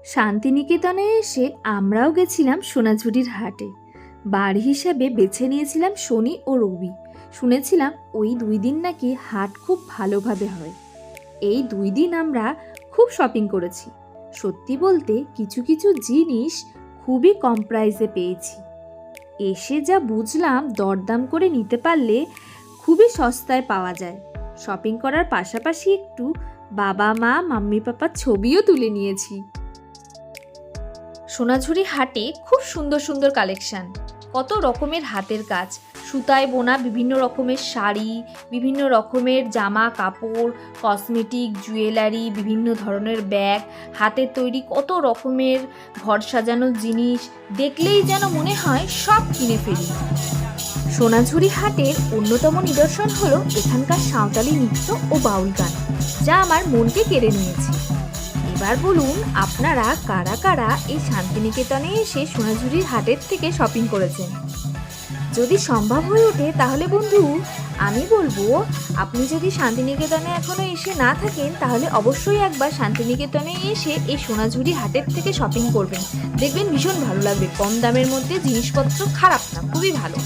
শান্তিনিকেতনে এসে আমরাও গেছিলাম সোনাঝুরির হাটে। বার হিসাবে বেছে নিয়েছিলাম শনি ও রবি। শুনেছিলাম ওই 2 দিন নাকি হাট খুব ভালোভাবে হয়। এই 2 দিন আমরা খুব শপিং করেছি। সত্যি বলতে কিছু কিছু জিনিস খুবই কম প্রাইসে পেয়েছি। এসে যা বুঝলাম, দরদাম করে নিতে পারলে খুবই সস্তায় পাওয়া যায়। শপিং করার পাশাপাশি একটু বাবা মা মাম্মি পাপার ছবিও তুলে নিয়েছি। সোনাঝুরি হাটে খুব সুন্দর সুন্দর কালেকশান, কত রকমের হাতের কাজ, সুতায় বোনা বিভিন্ন রকমের শাড়ি, বিভিন্ন রকমের জামা কাপড়, কসমেটিক, জুয়েলারি, বিভিন্ন ধরনের ব্যাগ, হাতের তৈরি কত রকমের ঘর সাজানোর জিনিস, দেখলেই যেন মনে হয় সব কিনে ফেলি। সোনাঝুরি হাটের অন্যতম নিদর্শন হলো এখানকার সাঁওতালি নৃত্য ও বাউল গান, যা আমার মনকে কেড়ে নিয়েছে। এবার বলুন, আপনারা কারা কারা এই শান্তিনিকেতনে এসে সোনাঝুরির হাটের থেকে শপিং করেছেন? যদি সম্ভব হয়ে ওঠে তাহলে বন্ধু, আমি বলবো আপনি যদি শান্তিনিকেতনে এখনো এসে না থাকেন তাহলে অবশ্যই একবার শান্তিনিকেতনে এসে এই সোনাঝুরি হাটের থেকে শপিং করবেন। দেখবেন ভীষণ ভালো লাগবে, কম দামের মধ্যে জিনিসপত্র খারাপ না, খুবই ভালো।